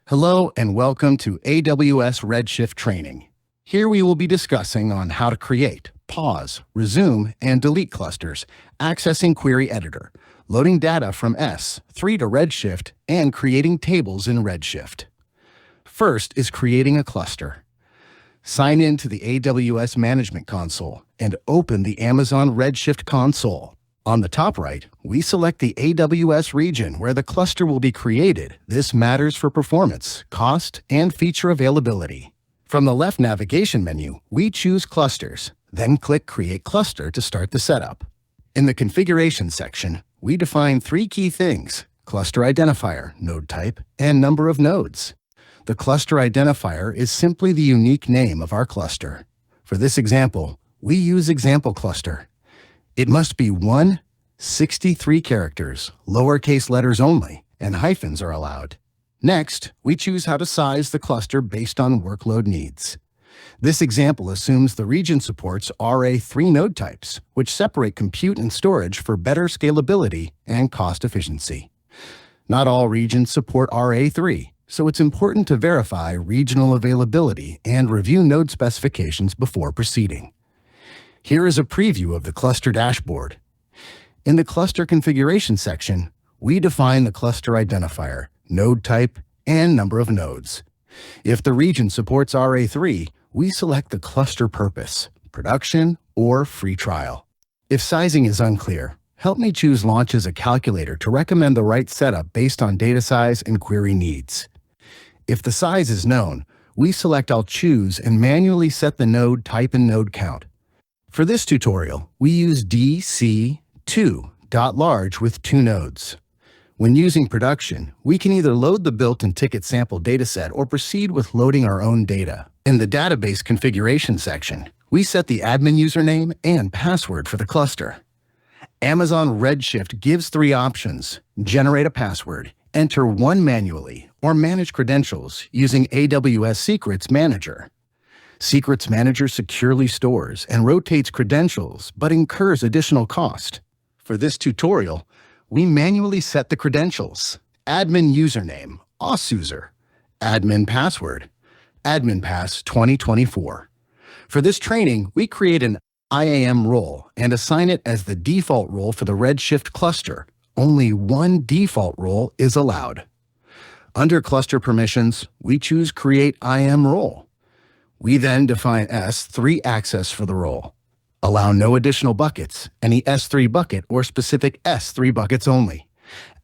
Hello and welcome to AWS Redshift Training. Here we will be discussing on how to create, pause, resume, and delete clusters, accessing Query Editor, loading data from S3 to Redshift, and creating tables in Redshift. First is creating a cluster. Sign in to the AWS Management Console and open the Amazon Redshift console. On the top right, we select the AWS region where the cluster will be created. This matters for performance, cost, and feature availability. From the left navigation menu, we choose Clusters, then click Create Cluster to start the setup. In the Configuration section, we define three key things: cluster identifier, node type, and number of nodes. The cluster identifier is simply the unique name of our cluster. For this example, we use example cluster. It must be 63 characters, lowercase letters only, and hyphens are allowed. Next, we choose how to size the cluster based on workload needs. This example assumes the region supports RA3 node types, which separate compute and storage for better scalability and cost efficiency. Not all regions support RA3, so it's important to verify regional availability and review node specifications before proceeding. Here is a preview of the cluster dashboard. In the cluster configuration section, we define the cluster identifier, node type, and number of nodes. If the region supports RA3, we select the cluster purpose, production, or free trial. If sizing is unclear, help me choose Launch as a calculator to recommend the right setup based on data size and query needs. If the size is known, we select I'll choose and manually set the node type and node count. For this tutorial, we use DC2.large with 2 nodes. When using production, we can either load the built-in ticket sample dataset or proceed with loading our own data. In the database configuration section, we set the admin username and password for the cluster. Amazon Redshift gives 3 options: generate a password, enter one manually, or manage credentials using AWS Secrets Manager. Secrets Manager securely stores and rotates credentials, but incurs additional cost. For this tutorial, we manually set the credentials: admin username, aususer, admin password, admin pass 2024. For this training, we create an IAM role and assign it as the default role for the Redshift cluster. Only one default role is allowed. Under cluster permissions, we choose Create IAM role. We then define S3 access for the role. Allow no additional buckets, any S3 bucket or specific S3 buckets only.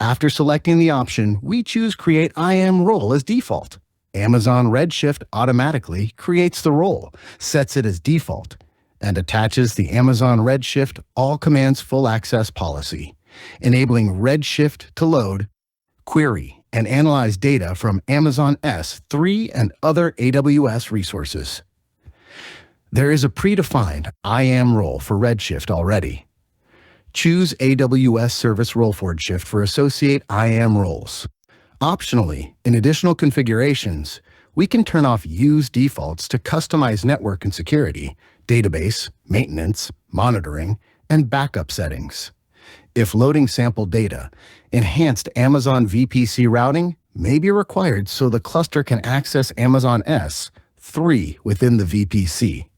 After selecting the option, we choose Create IAM role as default. Amazon Redshift automatically creates the role, sets it as default, and attaches the Amazon Redshift All Commands Full Access policy, enabling Redshift to load, query, and analyze data from Amazon S3 and other AWS resources. There is a predefined IAM role for Redshift already. Choose AWS Service Role for Redshift for associate IAM roles. Optionally, in additional configurations, we can turn off Use Defaults to customize network and security, database, maintenance, monitoring, and backup settings. If loading sample data, enhanced Amazon VPC routing may be required so the cluster can access Amazon S3 within the VPC.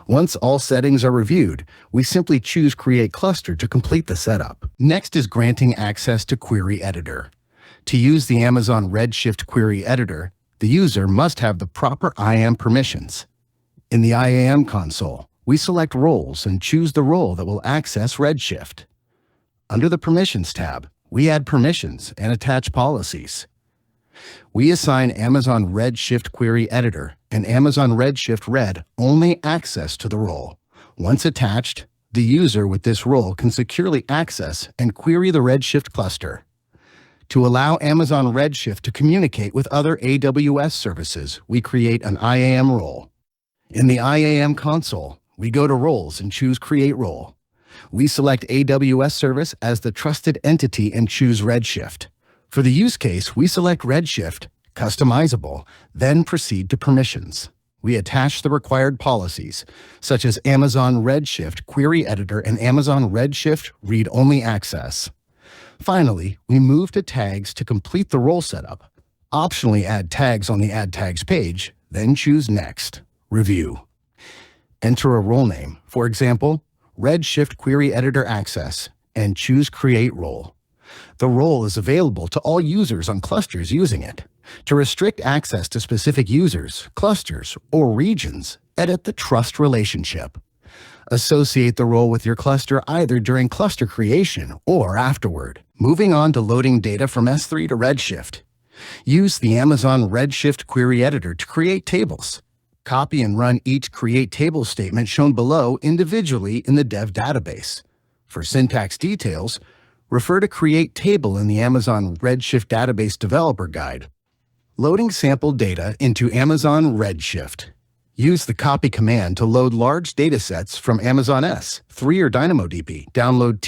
Once all settings are reviewed, we simply choose Create Cluster to complete the setup. Next is granting access to Query Editor. To use the Amazon Redshift Query Editor, the user must have the proper IAM permissions. In the IAM console, we select Roles and choose the role that will access Redshift. Under the Permissions tab, we add permissions and attach policies. We assign Amazon Redshift Query Editor and Amazon Redshift Red only access to the role. Once attached, the user with this role can securely access and query the Redshift cluster. To allow Amazon Redshift to communicate with other AWS services, we create an IAM role. In the IAM console, we go to Roles and choose Create Role. We select AWS Service as the trusted entity and choose Redshift. For the use case, we select Redshift, customizable, then proceed to permissions. We attach the required policies, such as Amazon Redshift Query Editor and Amazon Redshift Read-Only Access. Finally, we move to tags to complete the role setup. Optionally add tags on the Add Tags page, then choose Next. Review. Enter a role name, for example, Redshift Query Editor Access, and choose Create Role. The role is available to all users on clusters using it. To restrict access to specific users, clusters, or regions, edit the trust relationship. Associate the role with your cluster either during cluster creation or afterward. Moving on to loading data from S3 to Redshift. Use the Amazon Redshift Query Editor to create tables. Copy and run each Create Table statement shown below individually in the dev database. For syntax details, refer to Create Table in the Amazon Redshift Database Developer Guide. Loading sample data into Amazon Redshift. Use the copy command to load large datasets from Amazon S3 or DynamoDB. Download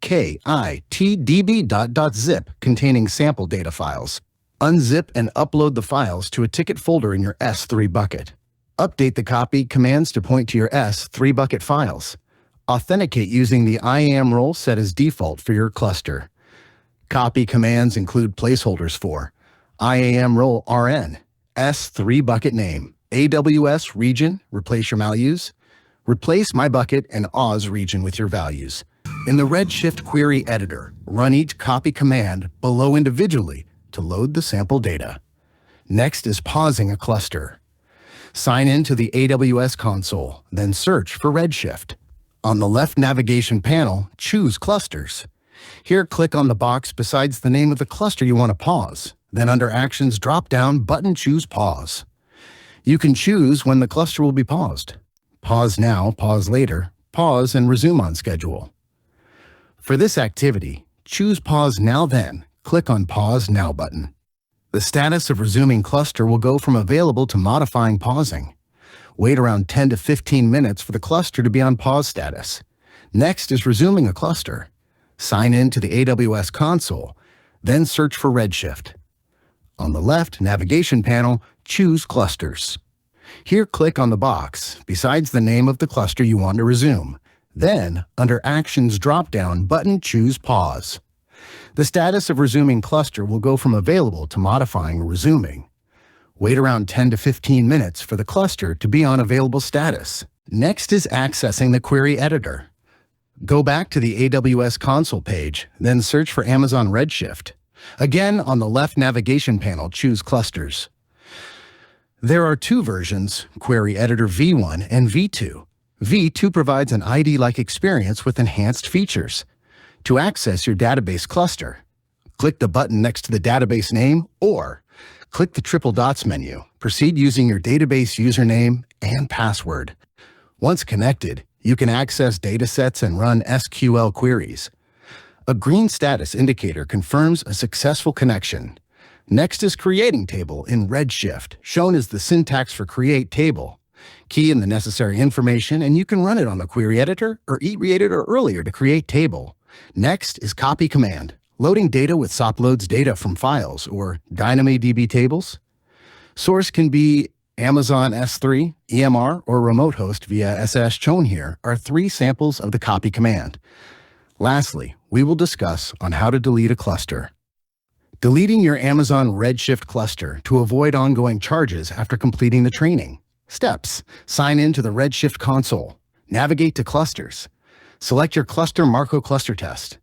tickitdb.zip containing sample data files. Unzip and upload the files to a ticket folder in your S3 bucket. Update the copy commands to point to your S3 bucket files. Authenticate using the IAM role set as default for your cluster. Copy commands include placeholders for IAM role RN, S3 bucket name, AWS region, replace your values, replace my bucket and Oz region with your values. In the Redshift Query Editor, run each copy command below individually to load the sample data. Next is pausing a cluster. Sign in to the AWS console, then search for Redshift. On the left navigation panel, choose Clusters. Here, click on the box besides the name of the cluster you want to pause. Then under Actions drop-down button, choose Pause. You can choose when the cluster will be paused. Pause now, pause later, pause and resume on schedule. For this activity, choose Pause Now Then. Click on Pause Now button. The status of resuming cluster will go from available to modifying pausing. Wait around 10 to 15 minutes for the cluster to be on pause status. Next is resuming a cluster. Sign in to the AWS console, then search for Redshift. On the left navigation panel, choose Clusters. Here, click on the box besides the name of the cluster you want to resume. Then, under Actions drop-down button, choose Pause. The status of resuming cluster will go from available to modifying or resuming. Wait around 10 to 15 minutes for the cluster to be on available status. Next is accessing the query editor. Go back to the AWS console page, then search for Amazon Redshift. Again, on the left navigation panel, choose Clusters. There are two versions, Query Editor V1 and V2. V2 provides an ID-like experience with enhanced features. To access your database cluster, click the button next to the database name or click the triple dots menu. Proceed using your database username and password. Once connected, you can access datasets and run SQL queries. A green status indicator confirms a successful connection. Next is Creating Table in Redshift, shown as the syntax for Create Table. Key in the necessary information and you can run it on the query editor or editor earlier to create table. Next is Copy command, loading data with SOP loads data from files or DynamoDB tables. Source can be Amazon S3, EMR, or remote host via SS shown here are three samples of the copy command. Lastly, we will discuss on how to delete a cluster. Deleting your Amazon Redshift cluster to avoid ongoing charges after completing the training. Steps: sign in to the Redshift console. Navigate to Clusters. Select your cluster Marco cluster test.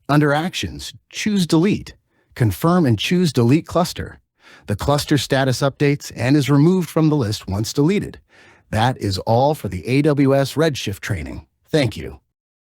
Under Actions, choose Delete. Confirm and choose Delete Cluster. The cluster status updates and is removed from the list once deleted. That is all for the AWS Redshift training. Thank you.